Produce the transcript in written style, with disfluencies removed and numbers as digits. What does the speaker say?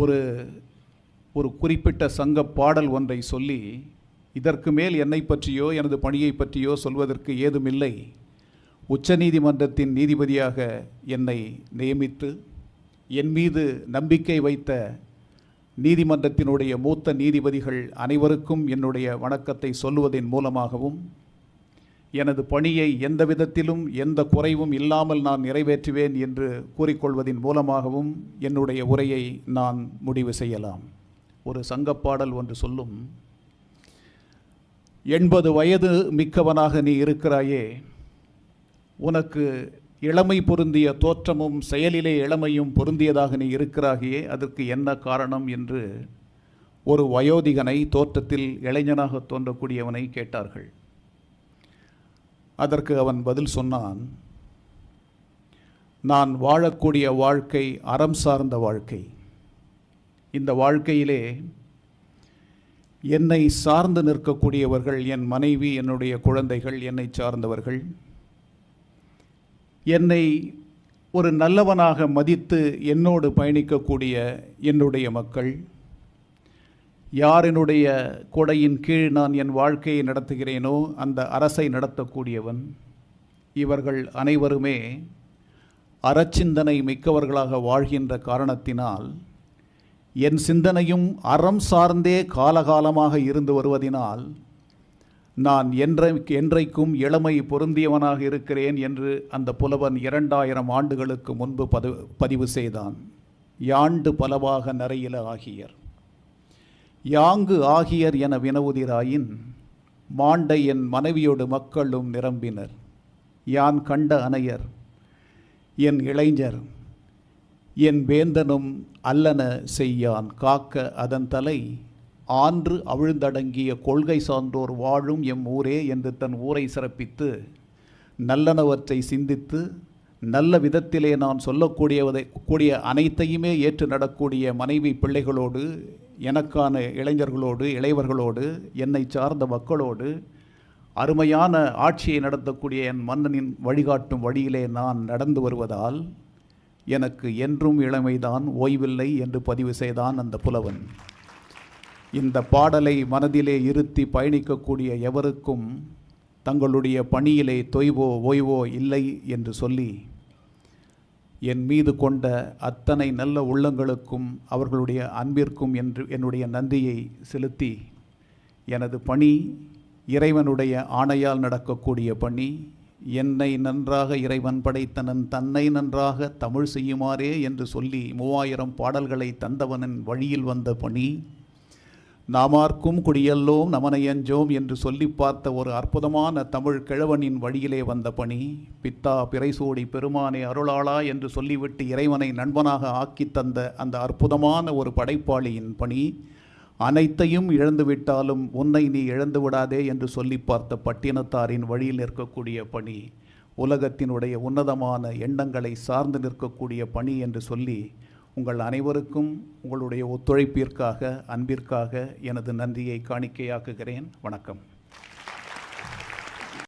ஒரு ஒரு குறிப்பிட்ட சங்க பாடல் ஒன்றை சொல்லி, இதற்கு மேல் என்னை பற்றியோ எனது பணியை பற்றியோ சொல்வதற்கு ஏதுமில்லை, உச்சநீதிமன்றத்தின் நீதிபதியாக என்னை நியமித்து என் மீது நம்பிக்கை வைத்த நீதிமன்றத்தினுடைய மூத்த நீதிபதிகள் அனைவருக்கும் என்னுடைய வணக்கத்தை சொல்லுவதன் மூலமாகவும், எனது பணியை எந்த விதத்திலும் எந்த குறைவும் இல்லாமல் நான் நிறைவேற்றுவேன் என்று கூறிக்கொள்வதன் மூலமாகவும் என்னுடைய உரையை நான் முடிவு செய்யலாம். ஒரு சங்கப்பாடல் ஒன்று சொல்லும், 80 வயது மிக்கவனாக நீ இருக்கிறாயே, உனக்கு இளமை பொருந்திய தோற்றமும் செயலிலே இளமையும் பொருந்தியதாக நீ இருக்கிறாயே, அதற்கு என்ன காரணம் என்று ஒரு வயோதிகனை, தோற்றத்தில் இளைஞனாக தோன்றக்கூடியவனை கேட்டார்கள். அதற்கு அவன் பதில் சொன்னான், நான் வாழக்கூடிய வாழ்க்கை அறம் சார்ந்த வாழ்க்கை. இந்த வாழ்க்கையிலே என்னை சார்ந்து நிற்கக்கூடியவர்கள் என் மனைவி, என்னுடைய குழந்தைகள், என்னை சார்ந்தவர்கள், என்னை ஒரு நல்லவனாக மதித்து என்னோடு பயணிக்கக்கூடிய என்னுடைய மக்கள், யார் என்னுடைய கொடையின் கீழ் நான் என் வாழ்க்கையை நடத்துகிறேனோ அந்த அரசை நடத்தக்கூடியவன், இவர்கள் அனைவருமே அறச்சிந்தனை மிக்கவர்களாக வாழ்கின்ற காரணத்தினால், என் சிந்தனையும் அறம் சார்ந்தே காலகாலமாக இருந்து வருவதினால் நான் என்றைக்கும் இளமை பொருந்தியவனாக இருக்கிறேன் என்று அந்த புலவன் 2000 ஆண்டுகளுக்கு முன்பு பதிவு செய்தான். யாண்டு பலவாக நரையில ஆகியர், யாங்கு ஆகியர் என வினவுதிராயின், மாண்ட என் மனைவியோடு மக்களும் நிரம்பினர். யான் கண்ட அனையர் என் இளைஞர், என் வேந்தனும் அல்லன செய்யான் காக்க அதன் தலை, ஆன்று அவிழ்ந்தடங்கிய கொள்கை சான்றோர் வாழும் எம் ஊரே என்று தன் ஊரை சிறப்பித்து, நல்லனவற்றை சிந்தித்து நல்ல விதத்திலே நான் சொல்லக்கூடிய அனைத்தையுமே ஏற்று நடக்கூடிய மனைவி பிள்ளைகளோடு, எனக்கான இளைஞர்களோடு, இளையவர்களோடு, என்னை சார்ந்த மக்களோடு அருமையான ஆட்சியை நடத்தக்கூடிய என் மன்னனின் வழிகாட்டும் வழியிலே நான் நடந்து வருவதால் எனக்கு என்றும் இளமைதான், ஓய்வில்லை என்று பதிவு செய்தான் அந்த புலவன். இந்த பாடலை மனதிலே இருத்தி பயணிக்கக்கூடிய எவருக்கும் தங்களுடைய பணியிலே தொய்வோ ஓய்வோ இல்லை என்று சொல்லி, என் மீது கொண்ட அத்தனை நல்ல உள்ளங்களுக்கும் அவர்களுடைய அன்பிற்கும் என்று என்னுடைய நன்றியை செலுத்தி, எனது பணி இறைவனுடைய ஆணையால் நடக்கக்கூடிய பணி, என்னை நன்றாக இறைவன் படைத்தனன் தன்னை நன்றாக தமிழ் செய்யுமாறே என்று சொல்லி 3000 பாடல்களை தந்தவனின் வழியில் வந்த பணி, நாமார்க்கும் குடியல்லோம் நமனையஞ்சோம் என்று சொல்லி பார்த்த ஒரு அற்புதமான தமிழ் கிழவனின் வழியிலே வந்த பணி, பித்தா பிறைசூடி பெருமானே அருளாளா என்று சொல்லிவிட்டு இறைவனை நண்பனாக ஆக்கி தந்த அந்த அற்புதமான ஒரு படைப்பாளியின் பணி, அனைத்தையும் இழந்துவிட்டாலும் உன்னை நீ இழந்து விடாதே என்று சொல்லி பார்த்த பட்டினத்தாரின் வழியில் நிற்கக்கூடிய பணி, உலகத்தினுடைய உன்னதமான எண்ணங்களை சார்ந்து நிற்கக்கூடிய பணி என்று சொல்லி, உங்கள் அனைவருக்கும் உங்களுடைய ஒத்துழைப்பிற்காக, அன்பிற்காக எனது நன்றியை காணிக்கையாக்குகிறேன். வணக்கம்.